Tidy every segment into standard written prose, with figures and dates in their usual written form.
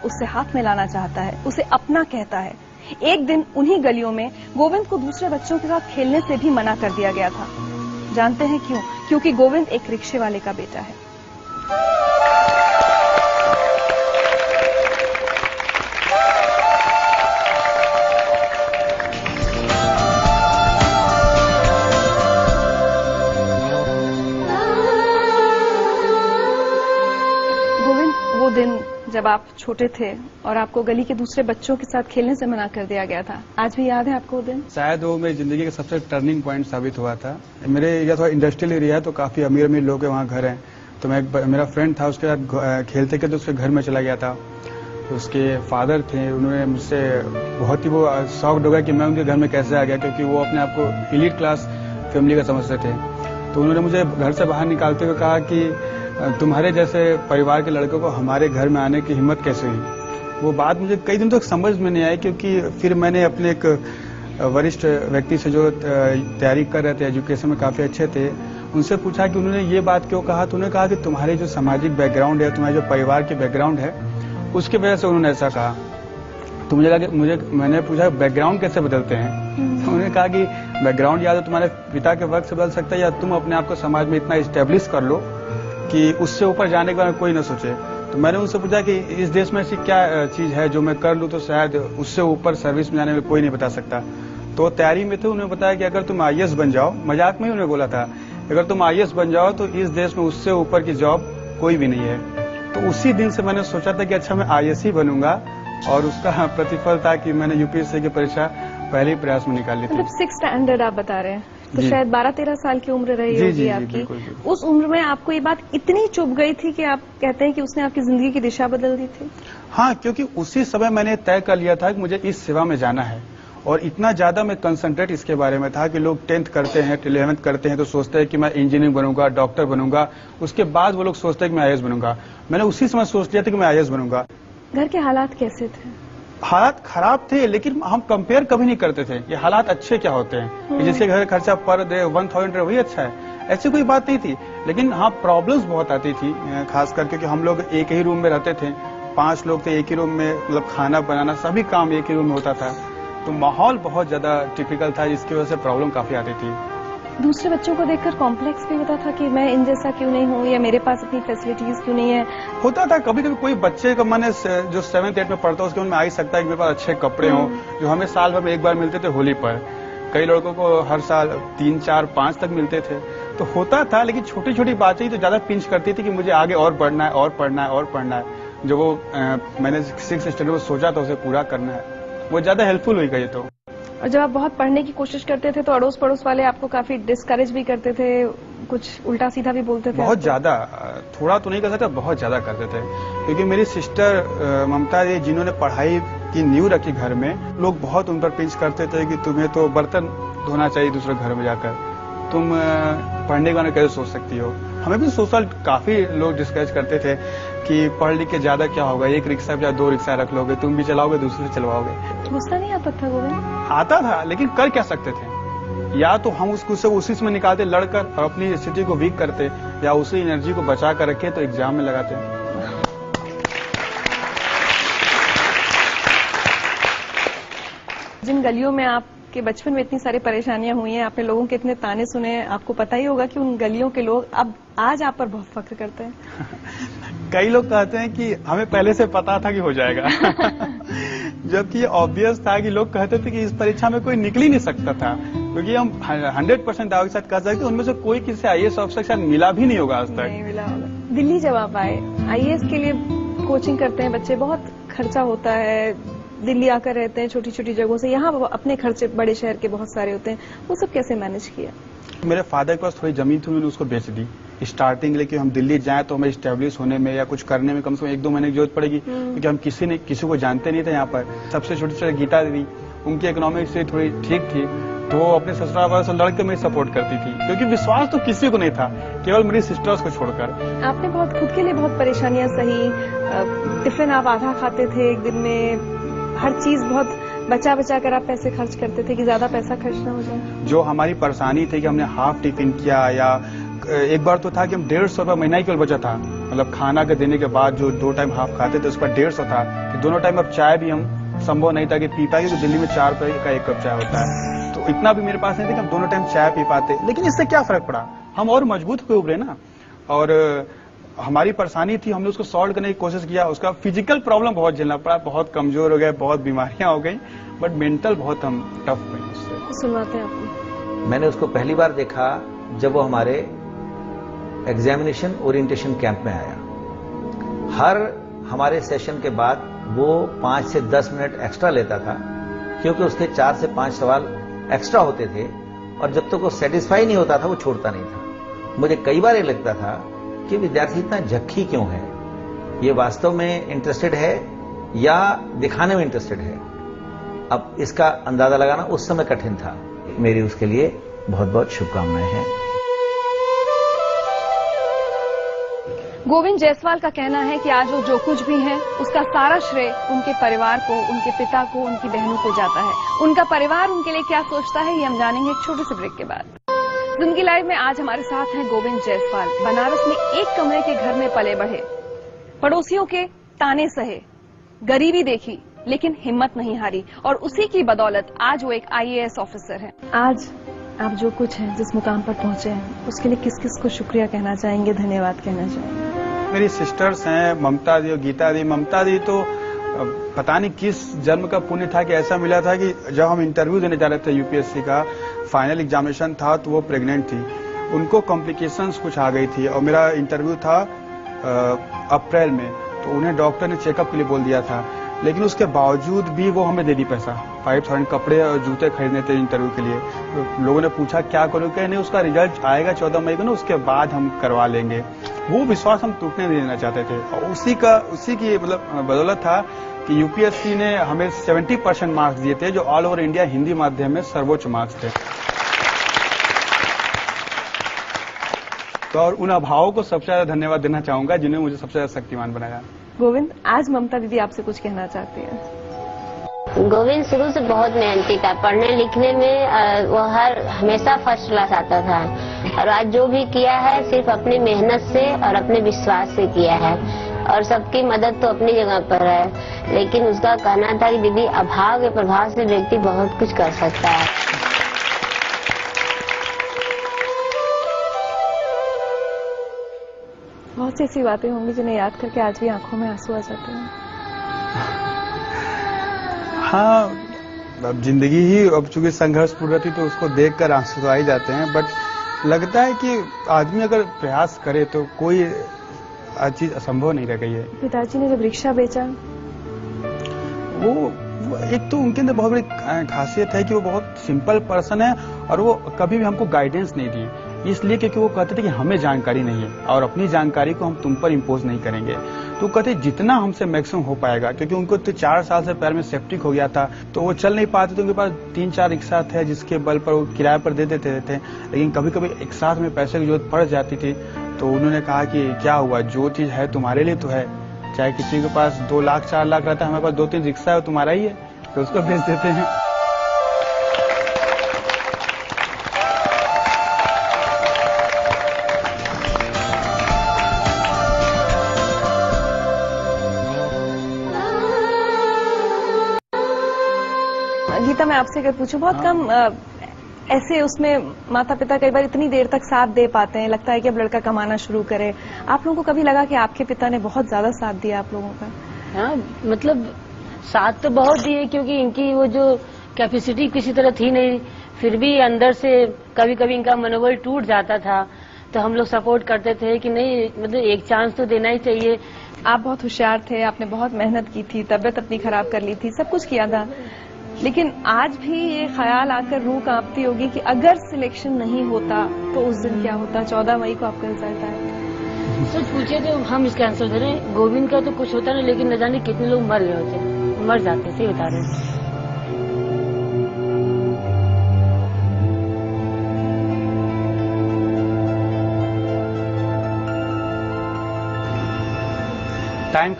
उससे हाथ मिलाना चाहता है, उसे अपना कहता है। एक दिन उन्हीं गलियों में गोविंद को दूसरे बच्चों के साथ खेलने से भी मना कर दिया गया था। जानते हैं क्यों? क्योंकि गोविंद एक रिक्शे वाले का बेटा है। गोविंद, वो दिन जब आप छोटे थे और आपको गली के दूसरे बच्चों के साथ खेलने से मना कर दिया गया था, आज भी याद है आपको वो दिन? शायद वो मेरी जिंदगी का सबसे टर्निंग पॉइंट साबित हुआ था। मेरे एरिया थोड़ा इंडस्ट्रियल एरिया है, तो काफी अमीर अमीर लोग के वहाँ घर हैं। तो मेरा फ्रेंड था, उसके साथ खेलते खेलते उसके घर में चला गया था। तो उसके फादर थे, उन्होंने मुझसे बहुत ही वो शॉक्ड हो गया कि मैं उनके घर में कैसे आ गया, क्योंकि वो अपने आप को एलीट क्लास फैमिली का समझते थे। तो उन्होंने मुझे घर से बाहर निकालते हुए कहा कि तुम्हारे जैसे परिवार के लड़कों को हमारे घर में आने की हिम्मत कैसे हुई। वो बात मुझे कई दिन तक समझ में नहीं आई, क्योंकि फिर मैंने अपने एक वरिष्ठ व्यक्ति से जो तैयारी कर रहे थे, एजुकेशन में काफी अच्छे थे, उनसे पूछा कि उन्होंने ये बात क्यों कहा। तो उन्होंने कहा कि तुम्हारे जो सामाजिक बैकग्राउंड है, तुम्हारे जो परिवार के बैकग्राउंड है, उसकी वजह से उन्होंने ऐसा कहा। तो मुझे लगा, मैंने पूछा बैकग्राउंड कैसे बदलते हैं। तो उन्होंने कहा कि बैकग्राउंड या तो तुम्हारे पिता के वक्त से बदल सकता है, या तुम अपने आप को समाज में इतना स्टेब्लिश कर लो कि उससे ऊपर जाने के बारे में कोई न सोचे। तो मैंने उनसे पूछा कि इस देश में ऐसी क्या चीज है जो मैं कर लूं तो शायद उससे ऊपर सर्विस में जाने में कोई नहीं बता सकता। तो तैयारी में थे, उन्होंने बताया कि अगर तुम आईएएस बन जाओ, मजाक में ही उन्होंने बोला था, अगर तुम आईएएस बन जाओ तो इस देश में उससे ऊपर की जॉब कोई भी नहीं है। तो उसी दिन से मैंने सोचा था कि अच्छा मैं आईएएस ही बनूंगा, और उसका प्रतिफल था कि मैंने यूपीएससी की परीक्षा पहले ही प्रयास में निकाल ली थी। मतलब 6th स्टैंडर्ड आप बता रहे हैं, तो शायद 12-13 साल की उम्र रही होगी आपकी। बिल्कुल। उस उम्र में आपको ये बात इतनी चुभ गई थी कि आप कहते हैं कि उसने आपकी जिंदगी की दिशा बदल दी थी? हाँ, क्योंकि उसी समय मैंने तय कर लिया था कि मुझे इस सेवा में जाना है, और इतना ज्यादा मैं कंसंट्रेट इसके बारे में था कि लोग 10th करते हैं, 11th करते हैं तो सोचते हैं कि मैं इंजीनियर बनूंगा, डॉक्टर बनूंगा, उसके बाद वो लोग सोचते हैं कि मैं आईएएस बनूंगा। मैंने उसी समय सोच लिया था कि मैं आईएएस बनूंगा। घर के हालात कैसे थे? हालात खराब थे, लेकिन हम कंपेयर कभी नहीं करते थे ये हालात अच्छे क्या होते हैं, कि जिसके घर खर्चा पर डे 1000 वही अच्छा है, ऐसी कोई बात नहीं थी। लेकिन हाँ, प्रॉब्लम्स बहुत आती थी, खास करके कि हम लोग एक ही रूम में रहते थे, 5 लोग थे एक ही रूम में, मतलब खाना बनाना सभी काम एक ही रूम में होता था। तो माहौल बहुत ज्यादा टिपिकल था, जिसकी वजह से प्रॉब्लम काफी आती थी। दूसरे बच्चों को देखकर कॉम्प्लेक्स भी होता था कि मैं इन जैसा क्यों नहीं हूँ, या मेरे पास इतनी फैसिलिटीज क्यों नहीं है? होता था कभी कभी। कोई बच्चे का मन जो 7th 8th में पढ़ता है, उसके मन में आ ही सकता है कि मेरे पास अच्छे कपड़े हों, जो हमें साल भर में एक बार मिलते थे होली पर। कई लड़कों को हर साल 3, 4, 5 तक मिलते थे। तो होता था, लेकिन छोटी छोटी बातें ही तो ज्यादा पिंच करती थी कि मुझे आगे और बढ़ना है, और पढ़ना है, और पढ़ना है। जो वो मैंने 6th स्टैंडर्ड में सोचा था उसे पूरा करना है, वो ज्यादा हेल्पफुल हुई गई। तो और जब आप बहुत पढ़ने की कोशिश करते थे तो अड़ोस पड़ोस वाले आपको काफी डिस्करेज भी करते थे, कुछ उल्टा सीधा भी बोलते थे? बहुत ज्यादा, थोड़ा तो नहीं कर सकता, बहुत ज्यादा करते थे। क्योंकि मेरी सिस्टर ममता जी, जिन्होंने पढ़ाई की नींव रखी घर में, लोग बहुत उन पर पिंच करते थे कि तुम्हें तो बर्तन धोना चाहिए दूसरे घर में जाकर, तुम पढ़ने के बारे में कैसे सोच सकती हो। हमें भी सोशल काफी लोग डिस्करेज करते थे कि पढ़ लिख के ज्यादा क्या होगा, एक रिक्शा या 2 रिक्शा रख लोगे, तुम भी चलाओगे, दूसरे से चलवाओगे। गुस्सा नहीं आता था गोविंद? आता था, लेकिन कर क्या सकते थे। या तो हम उसको उसी में निकालते लड़कर और अपनी स्थिति को वीक करते, या उसी एनर्जी को बचा कर रखे तो एग्जाम में लगाते। जिन गलियों में आपके बचपन में इतनी सारी परेशानियां हुई हैं, आपने लोगों के इतने ताने सुने, आपको पता ही होगा कि उन गलियों के लोग अब आज आप पर बहुत फख्र करते हैं। कई लोग कहते हैं कि हमें पहले से पता था कि हो जाएगा। जबकि ये ऑब्वियस था कि लोग कहते थे कि इस परीक्षा में कोई निकल ही नहीं सकता था, क्योंकि हम 100% दावे के साथ कह सकते उनमें से कोई किसी आईएएस ऑफिसर के साथ मिला भी नहीं होगा आज तक। नहीं मिला होगा। दिल्ली जब आप आए, आईएएस के लिए कोचिंग करते हैं बच्चे, बहुत खर्चा होता है, दिल्ली आकर रहते हैं छोटी छोटी जगहों से, यहाँ अपने खर्चे बड़े शहर के बहुत सारे होते हैं, वो सब कैसे मैनेज किया? मेरे फादर के पास थोड़ी जमीन थी, उन्होंने उसको बेच दी स्टार्टिंग, लेकिन हम दिल्ली जाएं तो हमें स्टेब्लिश होने में या कुछ करने में कम से कम 1-2 महीने की जरूरत पड़ेगी, क्योंकि हम किसी को जानते नहीं थे यहाँ पर। सबसे छोटी छोटी गीता दीदी, उनकी इकोनॉमिक से थोड़ी ठीक थी, तो वो अपने ससुराल वालों से लड़के मेरी सपोर्ट करती थी, क्योंकि विश्वास तो किसी को नहीं था, केवल मेरी सिस्टर्स को छोड़कर। आपने बहुत खुद के लिए बहुत परेशानियां सही, टिफिन आप आधा खाते थे एक दिन में, हर चीज बहुत बचा बचा कर आप पैसे खर्च करते थे कि ज्यादा पैसा खर्च ना हो जाए। जो हमारी परेशानी थी कि हमने हाफ टिफिन किया, या एक बार तो था कि हम 150 रुपया महीना ही केवल बचा था, मतलब खाना के देने के बाद जो 2 टाइम हाफ खाते थे उसका 150 था कि दोनों टाइम अब चाय भी हम संभव नहीं था कि पी पाए, क्योंकि दिल्ली में 4 रुपए का 1 कप चाय होता है, तो इतना भी मेरे पास नहीं था कि हम दोनों टाइम चाय पी पाते। लेकिन इससे क्या फर्क पड़ा, हम और मजबूत हुए उभरे ना। और हमारी परेशानी थी, हमने उसको सॉल्व करने की कोशिश किया। उसका फिजिकल प्रॉब्लम बहुत झेलना पड़ा, बहुत कमजोर हो गए, बहुत बीमारियां हो गई, बट मेंटल बहुत हम टफ हुए उससे। सुनवाते हैं आपको। मैंने उसको पहली बार देखा जब वो हमारे एग्जामिनेशन ओरिएंटेशन कैंप में आया। हर हमारे सेशन के बाद वो 5 से 10 मिनट एक्स्ट्रा लेता था, क्योंकि उसके 4 से 5 सवाल एक्स्ट्रा होते थे, और जब तक वो सेटिस्फाई नहीं होता था वो छोड़ता नहीं था। मुझे कई बार ये लगता था कि विद्यार्थी इतना झक्की क्यों है, ये वास्तव में इंटरेस्टेड है या दिखाने में इंटरेस्टेड है। अब इसका अंदाजा लगाना उस समय कठिन था। मेरी उसके लिए बहुत बहुत शुभकामनाएं हैं। गोविंद जायसवाल का कहना है कि आज वो जो कुछ भी है उसका सारा श्रेय उनके परिवार को, उनके पिता को, उनकी बहनों को जाता है। उनका परिवार उनके लिए क्या सोचता है ये हम जानेंगे एक छोटे से ब्रेक के बाद। जिंदगी लाइव में आज हमारे साथ हैं गोविंद जायसवाल। बनारस में एक कमरे के घर में पले बढ़े, पड़ोसियों के ताने सहे, गरीबी देखी लेकिन हिम्मत नहीं हारी, और उसी की बदौलत आज वो एक IAS ऑफिसर हैं। आज आप जो कुछ हैं, जिस मुकाम पर पहुंचे हैं, उसके लिए किस किस को शुक्रिया कहना चाहेंगे, धन्यवाद कहना चाहेंगे? मेरी सिस्टर्स हैं, ममता दी और गीता दी। ममता दी तो पता नहीं किस जन्म का पुण्य था कि ऐसा मिला था कि जब हम इंटरव्यू देने जा रहे थे UPSC का फाइनल एग्जामिनेशन था, तो वो प्रेग्नेंट थी, उनको कॉम्प्लिकेशंस कुछ आ गई थी, और मेरा इंटरव्यू था अप्रैल में, तो उन्हें डॉक्टर ने चेकअप के लिए बोल दिया था। लेकिन उसके बावजूद भी वो हमें दे दी पैसा, 5000 कपड़े और जूते खरीदने थे इंटरव्यू के लिए। तो लोगों ने पूछा क्या करो, क्या नहीं, उसका रिजल्ट आएगा 14 मई को ना, उसके बाद हम करवा लेंगे। वो विश्वास हम टूटने नहीं देना चाहते थे, और उसी की मतलब बदौलत था कि UPSC ने हमें 70% मार्क्स दिए थे, जो ऑल ओवर इंडिया हिंदी माध्यम में सर्वोच्च मार्क्स थे। तो और उन अभावों को सबसे ज्यादा धन्यवाद देना चाहूंगा जिन्होंने मुझे सबसे ज्यादा शक्तिमान बनाया। गोविंद, आज ममता दीदी आपसे कुछ कहना चाहती हैं। गोविंद शुरू से बहुत मेहनती था, पढ़ने लिखने में वो हमेशा फर्स्ट क्लास आता था, और आज जो भी किया है सिर्फ अपनी मेहनत से और अपने विश्वास से किया है, और सबकी मदद तो अपनी जगह पर है। लेकिन उसका कहना था कि दीदी अभाव के प्रभाव से व्यक्ति बहुत कुछ कर सकता है। बहुत सी ऐसी बातें होंगी जिन्हें याद करके आज भी आंखों में आंसू आ जाते हैं। हाँ, अब जिंदगी ही अब चूंकि संघर्षपूर्ण रहती तो उसको देखकर आंसू तो आ ही जाते हैं, बट लगता है कि आदमी अगर प्रयास करे तो कोई चीज असंभव नहीं रह गई है। पिताजी ने जब रिक्शा बेचा, वो एक तो उनके अंदर बहुत बड़ी खासियत है कि वो बहुत सिंपल पर्सन है, और वो कभी भी हमको गाइडेंस नहीं दी, इसलिए क्योंकि वो कहते थे कि हमें जानकारी नहीं है और अपनी जानकारी को हम तुम पर इम्पोज नहीं करेंगे। तो कहते जितना हमसे मैक्सिमम हो पाएगा, क्योंकि उनको तो 4 साल से पैर में सेप्टिक हो गया था, तो वो चल नहीं पाते, तो उनके पास 3-4 रिक्शा थे जिसके बल पर वो किराए पर दे देते थे। लेकिन कभी कभी एक साथ में पैसे की जरूरत पड़ जाती थी, तो उन्होंने कहा कि क्या हुआ, जो चीज है तुम्हारे लिए तो है, चाहे किसी के पास 2 लाख 4 लाख रहता है, हमारे पास 2-3 रिक्शा है, वो तुम्हारा ही है, तो उसको भेज देते हैं। गीता, मैं आपसे अगर पूछूं, बहुत कम ऐसे उसमें माता पिता कई बार इतनी देर तक साथ दे पाते हैं, लगता है कि अब लड़का कमाना शुरू करे। आप लोगों को कभी लगा कि आपके पिता ने बहुत ज्यादा साथ दिया आप लोगों का? हाँ, मतलब साथ तो बहुत दिए, क्योंकि इनकी वो जो कैपेसिटी किसी तरह थी नहीं, फिर भी अंदर से कभी कभी इनका मनोबल टूट जाता था, तो हम लोग सपोर्ट करते थे कि नहीं, मतलब एक चांस तो देना ही चाहिए। आप बहुत होशियार थे, आपने बहुत मेहनत की थी, तबियत अपनी खराब कर ली थी, सब कुछ किया था, लेकिन आज भी ये ख्याल आकर रूह कांपती होगी कि अगर सिलेक्शन नहीं होता तो उस दिन क्या होता। 14 मई को आपका रिजल्ट आया। सच पूछे तो हम इसका आंसर दे रहे हैं, गोविंद का तो कुछ होता नहीं, लेकिन न जाने कितने लोग मर गए होते, मर जाते थे, बता रहे हैं। टाइम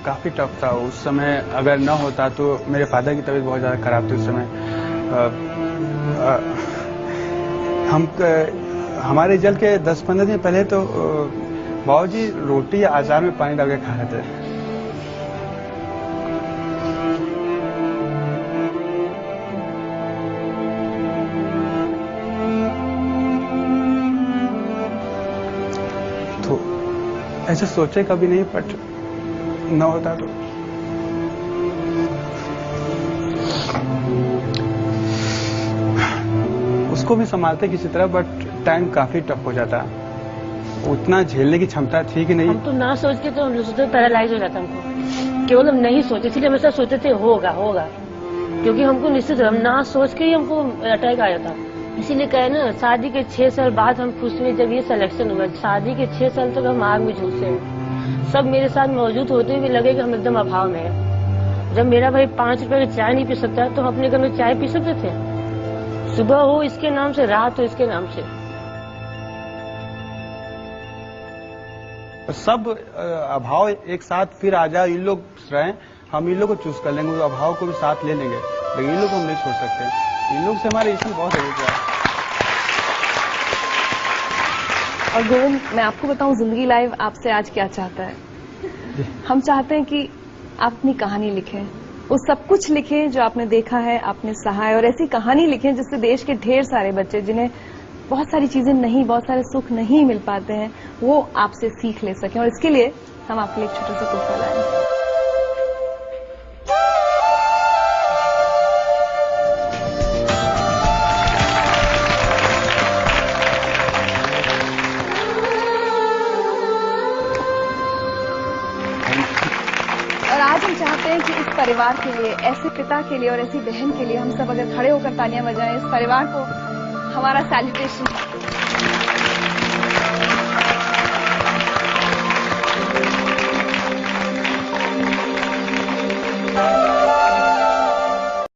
काफी टफ था उस समय। अगर न होता तो मेरे फादर की तबीयत बहुत ज्यादा खराब थी उस समय। हमारे रिजल्ट के 10-15 दिन पहले तो बाबूजी रोटी अचार में पानी डाल के खा रहे थे। तो ऐसे सोचे कभी नहीं, बट न होता तो उसको भी संभालते किसी तरह, बट टाइम काफी टफ हो जाता। उतना झेलने की क्षमता थी कि नहीं। हम तो ना सोच के तो हम सोचते पैरालाइज हो जाता हमको, केवल हम नहीं सोचे, इसलिए हमेशा सोचते थे होगा होगा, क्योंकि हमको निश्चित हम ना सोच के ही हमको अटैक आया था। इसीलिए कहे ना, शादी के 6 साल बाद हम खुश हुए जब ये सिलेक्शन हुआ। शादी के 6 साल तक हम आग में झूलते हैं। सब मेरे साथ मौजूद होते हुए लगे कि हम एकदम अभाव में है। जब मेरा भाई 5 रुपए की चाय नहीं पी सकता तो हम अपने घर में चाय पी सकते थे। सुबह हो इसके नाम से, रात हो इसके नाम से। सब अभाव एक साथ फिर आ जाए, इन लोग रहें, हम इन लोग को चूज कर लेंगे, अभाव को भी साथ ले लेंगे, लेकिन इन लोग को हम नहीं छोड़ सकते। इन लोग से हमारे इश्यू बहुत है। और गोविंद, मैं आपको बताऊं, जिंदगी लाइव आपसे आज क्या चाहता है। हम चाहते हैं कि आप अपनी कहानी लिखें, वो सब कुछ लिखें जो आपने देखा है, आपने सहा है, और ऐसी कहानी लिखें जिससे देश के ढेर सारे बच्चे जिन्हें बहुत सारी चीजें नहीं, बहुत सारे सुख नहीं मिल पाते हैं, वो आपसे सीख ले सकें। और इसके लिए हम आपके लिए एक छोटा सा तोहफा लाए। और आज हम चाहते हैं कि इस परिवार के लिए, ऐसे पिता के लिए और ऐसी बहन के लिए हम सब अगर खड़े होकर तालियां बजाएं, इस परिवार को हमारा सैल्यूटेशन।